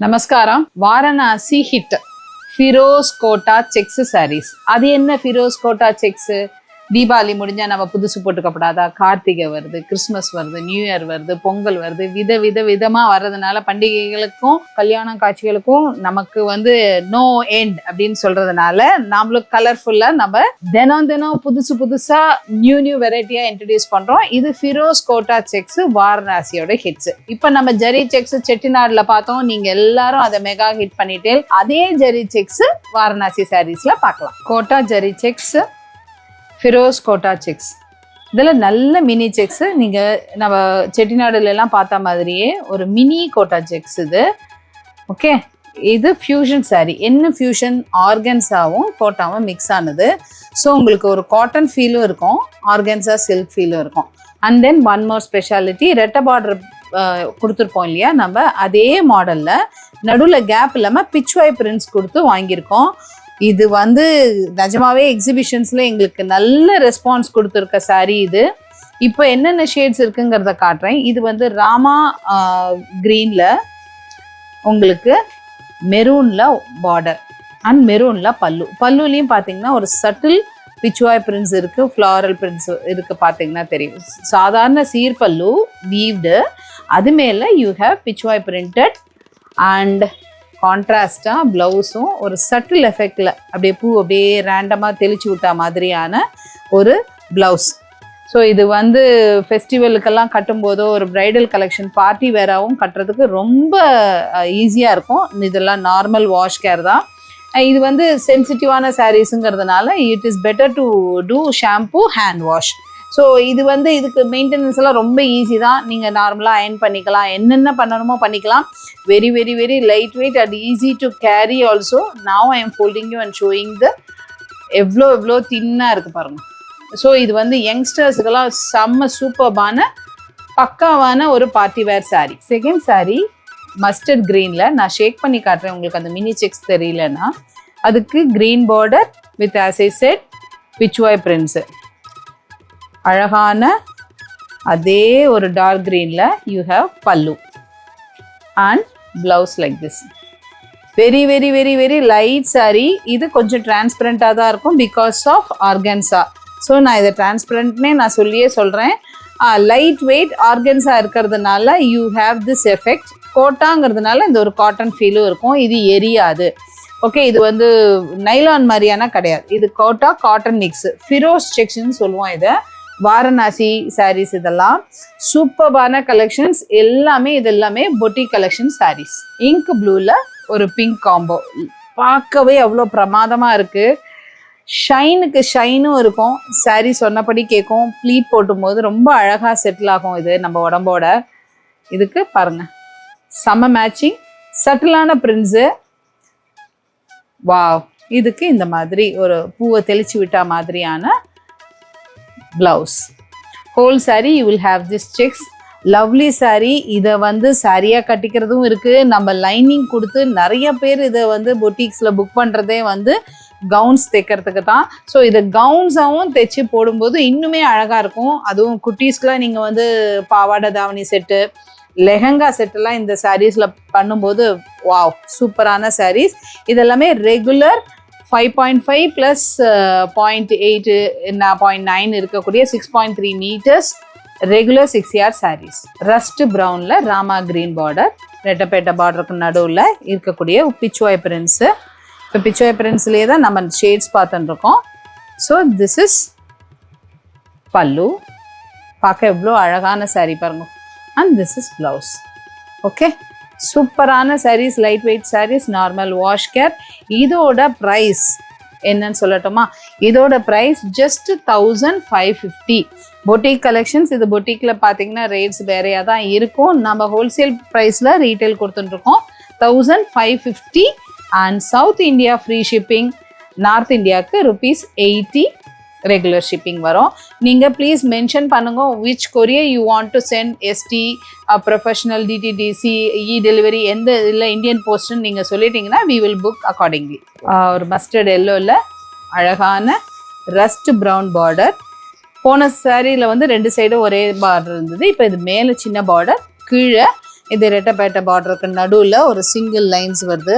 நமஸ்காரம். Varanasi hit Firoz Kota checks saris. அது என்ன ஃபிரோஸ் கோட்டா செக்ஸ்? தீபாவளி முடிஞ்சா நம்ம புதுசு போட்டுக்கப்படாதா? கார்த்திகை வருது, கிறிஸ்மஸ் வருது, நியூ இயர் வருது, பொங்கல் வருது, விதமா வர்றதுனால பண்டிகைகளுக்கும் கல்யாண காட்சிகளுக்கும் நமக்கு நோ எண்ட் அப்படின்னு சொல்றதுனால நம்மளுக்கு கலர்ஃபுல்லா நம்ம தினம் புதுசா நியூ வெரைட்டியா இன்ட்ரடியூஸ் பண்றோம். இது ஃபிரோஸ் கோட்டா செக்ஸ் வாரணாசியோட ஹிட்ஸ். இப்ப நம்ம ஜரி செக்ஸ் செட்டிநாடுல பார்த்தோம், நீங்க எல்லாரும் அதை மெகா ஹிட் பண்ணிட்டு அதே ஜரி செக்ஸ் வாரணாசி சாரீஸ்ல பார்க்கலாம். Kota zari checks, Firoz Kota checks. இதில் நல்ல மினி செக்ஸு. நீங்கள் நம்ம செட்டிநாடுலாம் பார்த்த மாதிரியே ஒரு மினி கோட்டா செக்ஸ் இது. ஓகே, இது ஃபியூஷன் சாரீ. என்ன ஃபியூஷன்? ஆர்கன்ஸாவும் கோட்டாவும் மிக்ஸ் ஆனது. ஸோ உங்களுக்கு ஒரு காட்டன் ஃபீலும் இருக்கும், ஆர்கன்ஸா சில்க் ஃபீலும் இருக்கும். And then one more speciality, ரெட்டை பார்டர் கொடுத்துருப்போம் இல்லையா நம்ம, அதே மாடலில் நடுவில் கேப் இல்லாமல் பிச்வாய் பிரிண்ட்ஸ் கொடுத்து வாங்கியிருக்கோம். இது நிஜமாவே எக்ஸிபிஷன்ஸ்ல எங்களுக்கு நல்ல ரெஸ்பான்ஸ் கொடுத்துருக்க சாரீ இது. இப்போ என்னென்ன ஷேட்ஸ் இருக்குங்கிறத காட்டுறேன். இது ராமா கிரீன்ல, உங்களுக்கு மெரூன்ல பார்டர் அண்ட் மெரூன்ல பல்லு. பல்லுலையும் பார்த்தீங்கன்னா ஒரு சட்டில் பிச்சுவாய் பிரிண்ட்ஸ் இருக்கு, ஃப்ளாரல் பிரிண்ட்ஸ் இருக்கு. பார்த்தீங்கன்னா தெரியும், சாதாரண சீர் பல்லு வீவ்டு, அது மேல you have pichwai printed and கான்ட்ராஸ்டாக ப்ளவுஸும் ஒரு சட்டில் எஃபெக்டில் அப்படியே பூ அப்படியே ரேண்டமாக தெளிச்சு விட்டா மாதிரியான ஒரு ப்ளவுஸ். ஸோ இது ஃபெஸ்டிவலுக்கெல்லாம் கட்டும்போதோ ஒரு ப்ரைடல் கலெக்ஷன் பார்ட்டி வேராகவும் கட்டுறதுக்கு ரொம்ப ஈஸியாக இருக்கும். இதெல்லாம் நார்மல் வாஷ் கேர் தான். இது சென்சிட்டிவான சாரீஸுங்கிறதுனால it is better to do shampoo hand wash. So இது இதுக்கு மெயின்டெனன்ஸ் எல்லாம் ரொம்ப ஈஸி தான். நீங்கள் நார்மலாக அயர்ன் பண்ணிக்கலாம், என்னென்ன பண்ணணுமோ பண்ணிக்கலாம். Very very very light weight and easy to carry also. Now I am folding you and showing the எவ்வளோ தின்னாக இருக்குது பாருங்கள். ஸோ இது யங்ஸ்டர்ஸுக்கெல்லாம் செம்ம சூப்பர்பான பக்காவான ஒரு party wear sari. Second sari mustard க்ரீனில் நான் ஷேக் பண்ணி காட்டுறேன். உங்களுக்கு அந்த மினி செக்ஸ் தெரியலன்னா அதுக்கு green border with as I set pichwai prints. அழகான அதே ஒரு டார்க் க்ரீனில் யூ ஹேவ் பல்லு and blouse like this. Very very very very light sari. இது கொஞ்சம் டிரான்ஸ்பரண்ட்டாக தான் இருக்கும் பிகாஸ் ஆஃப் ஆர்கன்ஸா. ஸோ நான் இதை டிரான்ஸ்பரண்ட்னே நான் சொல்கிறேன். லைட் வெயிட் ஆர்கன்ஸா இருக்கிறதுனால யூ ஹேவ் திஸ் எஃபெக்ட். கோட்டாங்கிறதுனால இந்த ஒரு காட்டன் ஃபீலும் இருக்கும், இது எரியாது. ஓகே, இது நைலான் மாதிரியான கிடையாது, இது கோட்டா காட்டன் மிக்ஸ். ஃபிரோஸ் செக்ஸ்ன்னு சொல்லுவோம் இதை. வாரணாசி சாரீஸ் இதெல்லாம் சூப்பர்பான கலெக்ஷன்ஸ். இது எல்லாமே பொட்டிக் கலெக்ஷன் சாரீஸ். இங்க் ப்ளூவில் ஒரு பிங்க் காம்போ பார்க்கவே அவ்வளோ பிரமாதமாக இருக்குது. ஷைனுக்கு ஷைனும் இருக்கும், சாரீ சொன்னபடி கேட்கும். ப்ளீட் போட்டும்போது ரொம்ப அழகாக செட்டில் ஆகும் இது நம்ம உடம்போட. இதுக்கு பாருங்கள், செம்ம மேட்சிங், சட்டிலான பிரிண்ட்ஸு. வாவ், இதுக்கு இந்த மாதிரி ஒரு பூவை தெளிச்சு விட்டா மாதிரியான blouse. Whole saree you will have this checks. Lovely saree. இதை சாரியாக கட்டிக்கிறதும் இருக்குது. நம்ம லைனிங் கொடுத்து நிறைய பேர் இதை பொட்டிக்ஸில் புக் பண்ணுறதே கவுன்ஸ் தைக்கிறதுக்கு தான். ஸோ இதை கவுன்ஸாகவும் தைச்சி போடும்போது இன்னுமே அழகாக இருக்கும். அதுவும் குட்டீஸ்க்குலாம் நீங்கள் பாவாடை தாவணி செட்டு, லெஹங்கா செட்டெல்லாம் இந்த சாரீஸில் பண்ணும்போது வாவ், சூப்பரான சாரீஸ். இதெல்லாமே ரெகுலர் 5.5 ப்ளஸ் 0.8 0.9 இருக்கக்கூடிய 6.3 metres regular 6 yard sarees. Rust ப்ரௌனில் ராமா கிரீன் பார்டர், ரெட்டப்பேட்டை பார்டருக்கு நடுவில் இருக்கக்கூடிய பிச்சுவாய் பிரிண்ட்ஸு. இப்போ பிச்சுவாய் பிரிண்ட்ஸ்லேயே தான் நம்ம ஷேட்ஸ் பார்த்துட்டு இருக்கோம். ஸோ திஸ் இஸ் பல்லு. பார்க்க எவ்வளோ அழகான சாரீ பாருங்க. And this is blouse. Okay, சூப்பரான sarees, light weight sarees, normal wash care. இதோட ப்ரைஸ் என்னன்னு சொல்லட்டுமா? இதோட ப்ரைஸ் ஜஸ்ட் 1550. Boutique collections. இது பொட்டிக்கில் பார்த்தீங்கன்னா ரேட்ஸ் வேறையாக தான் இருக்கும். நம்ம ஹோல்சேல் ப்ரைஸில் ரீட்டைல் கொடுத்துட்டுருக்கோம் 1550. And south India free shipping, north இந்தியாவுக்கு ₹80 ரெகுலர் ஷிப்பிங் வரும். நீங்கள் ப்ளீஸ் மென்ஷன் பண்ணுங்க which courier you want to send. ST, professional, DTDC, delivery எந்த இல்லை இந்தியன் போஸ்ட்னு நீங்கள் சொல்லிட்டீங்கன்னா வி வில் புக் அக்கார்டிங்லி. ஒரு மஸ்டர்ட் எல்லோவில் அழகான ரஸ்ட் ப்ரௌன் பார்டர். போன சாரியில் 2 சைடும் ஒரே பார்டர் இருந்தது. இப்போ இது மேலே சின்ன பார்டர், கீழே இது ரெட்டப்பேட்டை பார்டருக்கு நடுவில் ஒரு சிங்கிள் லைன்ஸ் வருது,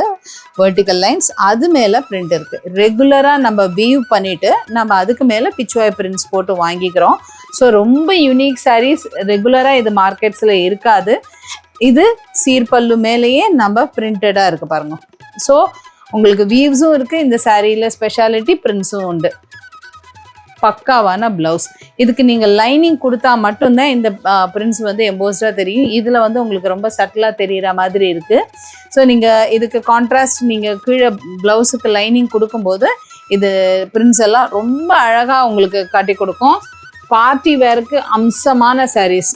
வெர்டிக்கல் லைன்ஸ், அது மேலே பிரிண்ட் இருக்குது. ரெகுலராக நம்ம வீவ் பண்ணிவிட்டு நம்ம அதுக்கு மேலே பிச்வாய் பிரிண்ட்ஸ் போட்டு வாங்கிக்கிறோம். ஸோ ரொம்ப யூனிக் சாரீஸ், ரெகுலராக இது மார்க்கெட்ஸில் இருக்காது. இது சீர்பல்லு மேலேயே நம்ம பிரிண்டடாக இருக்குது பாருங்க. ஸோ உங்களுக்கு வீவ்ஸும் இருக்குது, இந்த சாரியில் ஸ்பெஷாலிட்டி பிரிண்ட்ஸும் உண்டு. பக்காவான ப்ளவுஸ். இதுக்கு நீங்கள் லைனிங் கொடுத்தா மட்டும்தான் இந்த பிரிண்ட்ஸ் வந்து எம்போஸ்டாக தெரியும். இதில் வந்து உங்களுக்கு ரொம்ப சட்டிலாக தெரிகிற மாதிரி இருக்குது. ஸோ நீங்கள் இதுக்கு கான்ட்ராஸ்ட் நீங்கள் கீழே ப்ளவுஸுக்கு லைனிங் கொடுக்கும்போது இது பிரிண்ட்ஸ் எல்லாம் ரொம்ப அழகாக உங்களுக்கு காட்டி கொடுக்கும். பார்ட்டி வேருக்கு அம்சமான சாரீஸ்.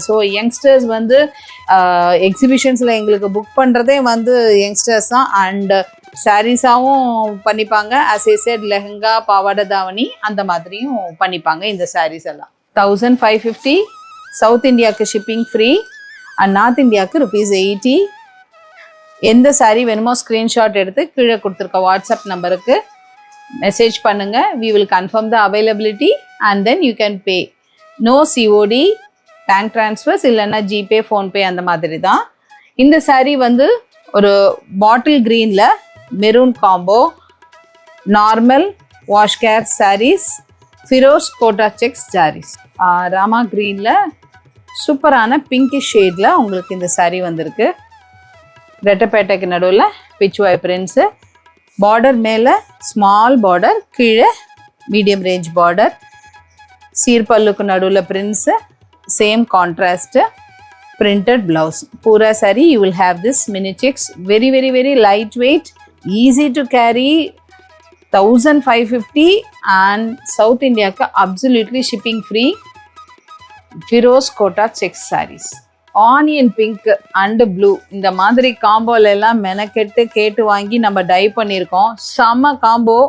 ஸோ யங்ஸ்டர்ஸ் வந்து எக்ஸிபிஷன்ஸில் எங்களுக்கு புக் பண்ணுறதே வந்து யங்ஸ்டர்ஸ் தான். அண்ட் சாரீஸாகவும் பண்ணிப்பாங்க. as I said, லெஹங்கா, பாவாடை தாவணி அந்த மாதிரியும் பண்ணிப்பாங்க இந்த சாரீஸ் எல்லாம். 1550 சவுத் இந்தியாவுக்கு ஷிப்பிங் ஃப்ரீ அண்ட் நார்த் இந்தியாவுக்கு ₹80. எந்த சாரீ வேணுமோ ஸ்க்ரீன்ஷாட் எடுத்து கீழே கொடுத்துருக்க வாட்ஸ்அப் நம்பருக்கு மெசேஜ் பண்ணுங்கள். we will confirm the availability and then you can pay. no COD, bank transfers இல்லைன்னா ஜிபே, ஃபோன்பே அந்த மாதிரி தான். இந்த சாரீ வந்து ஒரு பாட்டில் க்ரீனில் maroon combo, normal wash care saris, Firoz Kota checks saris. Rama க்ரீனில் சூப்பரான பிங்கிஷ் ஷேடில் உங்களுக்கு இந்த சாரீ வந்திருக்கு. ரெட்டப்பேட்டைக்கு நடுவில் பிச்வாய் பிரிண்ட்ஸு, பார்டர் மேலே ஸ்மால் பார்டர், கீழே மீடியம் ரேஞ்ச் பார்டர், சீர்பல்லுக்கு நடுவில் prints, same contrast, printed blouse. Pura saree you will have this mini checks, very very very lightweight, easy to carry, 1550 and South India ka absolutely shipping free. Firoz Kota checks sarees, onion pink and blue இந்த மாதிரி காம்போல எல்லாம் மெனக்கெட்டு கேட்டு வாங்கி நம்ம tie பண்ணியிருக்கோம். செம்ம combo,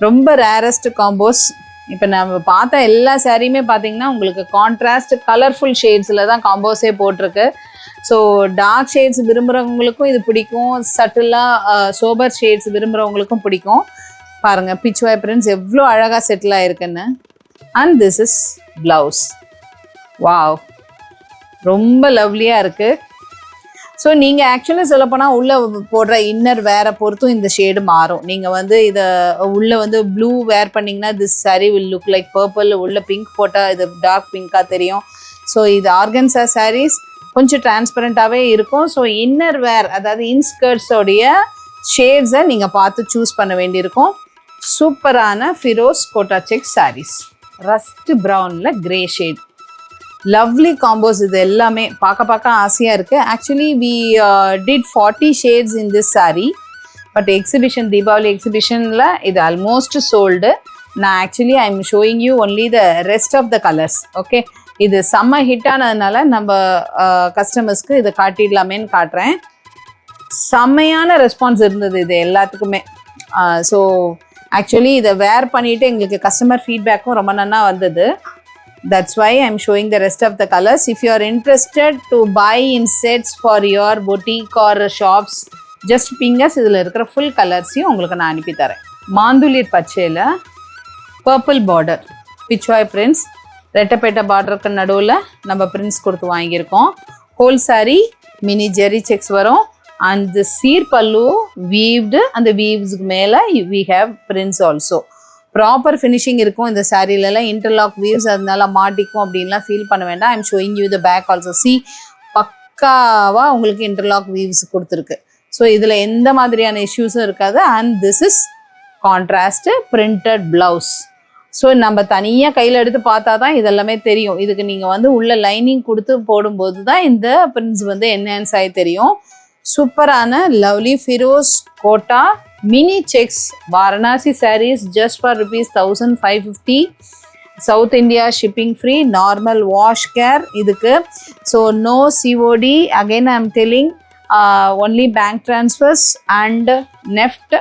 ரொம்ப ரேரஸ்ட் காம்போஸ். இப்போ நம்ம பார்த்த எல்லா சாரியுமே பார்த்தீங்கன்னா உங்களுக்கு கான்ட்ராஸ்ட் கலர்ஃபுல் ஷேட்ஸில் தான் காம்போஸே போட்டிருக்கு. ஸோ டார்க் ஷேட்ஸ் விரும்புகிறவங்களுக்கும் இது பிடிக்கும், சட்டிலாக சோபர் ஷேட்ஸ் விரும்புகிறவங்களுக்கும் பிடிக்கும். பாருங்கள் பிச்வாய் பிரிண்ட்ஸ் எவ்வளோ அழகாக செட்டில் ஆகிருக்குன்னு. And this is blouse. Wow, ரொம்ப லவ்லியாக இருக்குது. ஸோ நீங்கள் ஆக்சுவலாக சொல்லப்போனால் உள்ளே போடுற இன்னர் வேரை பொறுத்தும் இந்த ஷேடு மாறும். நீங்கள் வந்து இதை உள்ளே வந்து ப்ளூ வேர் பண்ணிங்கன்னா this sari will look like purple, உள்ள பிங்க் போட்டால் இது டார்க் பிங்காக தெரியும். ஸோ இது ஆர்கன்சா சாரீஸ், கொஞ்சம் டிரான்ஸ்பரண்ட்டாகவே இருக்கும். ஸோ இன்னர் வேர் அதாவது இன்ஸ்கர்ட்ஸோடைய ஷேட்ஸை நீங்கள் பார்த்து சூஸ் பண்ண வேண்டியிருக்கும். சூப்பரான ஃபிரோஸ் கோட்டா செக் சாரீஸ், ரஸ்ட் ப்ரௌனில் கிரே ஷேட், லவ்லி காம்போஸ். இது எல்லாமே பார்க்க ஆசையாக இருக்குது. Actually we did 40 shades in this saree, but exhibition, Deepavali எக்ஸிபிஷனில் இது ஆல்மோஸ்ட் சோல்டு. நான் actually I am showing you only the rest of the colours. Okay, இது செம்ம ஹிட் ஆனதுனால நம்ம கஸ்டமர்ஸ்க்கு இதை காட்டிடலாமேன்னு காட்டுறேன். செம்மையான ரெஸ்பான்ஸ் இருந்தது இது எல்லாத்துக்குமே. ஸோ ஆக்சுவலி இதை வேர் பண்ணிவிட்டு எங்களுக்கு கஸ்டமர் ஃபீட்பேக்கும் ரொம்ப நல்லா வந்தது. That's why I'm showing the rest of the colors. If you are interested to buy in sets for your boutique or shops, just ping us. இதில் இருக்கிற ஃபுல் கலர்ஸையும் உங்களுக்கு நான் அனுப்பி தரேன். மாந்துளிர் பச்சையில் பர்பிள் பார்டர், பிச்வாய் பிரிண்ட்ஸ், ரெட்டப்பேட்டை பார்டருக்கு நடுவில் நம்ம பிரிண்ட்ஸ் கொடுத்து வாங்கியிருக்கோம். ஹோல் சாரி மினி ஜெரி செக்ஸ் வரும். அந்த சீர் பல்லு வீவ்டு, அந்த வீவ்ஸுக்கு மேலே we have prints also. Proper finishing இருக்கும் இந்த சாரீலலாம். இன்டர்லாக் வீவ்ஸ் அதனால மாட்டிக்கும் அப்படின்லாம் ஃபீல் பண்ண வேண்டாம். I'm showing you the back also. See, பக்காவாக உங்களுக்கு இன்டர்லாக் வீவ்ஸ் கொடுத்துருக்கு. ஸோ இதில் எந்த மாதிரியான இஷ்யூஸும் இருக்காது. And this is contrast printed blouse. So நம்ம தனியாக கையில் எடுத்து பார்த்தா தான் இதெல்லாமே தெரியும். இதுக்கு நீங்கள் வந்து உள்ள லைனிங் கொடுத்து போடும்போது தான் இந்த பிரிண்ட்ஸ் வந்து என்ஹான்ஸ் ஆகி தெரியும். சூப்பரான lovely Firoz Kota mini checks Varanasi sarees just for ₹1550. South India shipping free, normal wash care இதுக்கு. So no COD, again I am telling, only bank transfers and NEFT.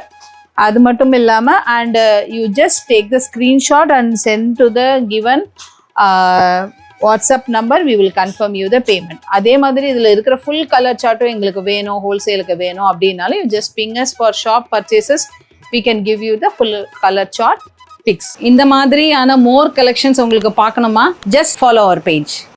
அது மட்டும் இல்லாமல் and you just take the screenshot and send to the given WhatsApp number, we will confirm you the payment. அதே மாதிரி இதில் இருக்கிற full colour சார்ட்டும் எங்களுக்கு வேணும், ஹோல்சேலுக்கு வேணும் அப்படின்னாலும் you just ping us for shop purchases, we can give you the full colour chart pics. இந்த மாதிரியான மோர் கலெக்ஷன்ஸ் உங்களுக்கு பார்க்கணுமா? Just follow our page.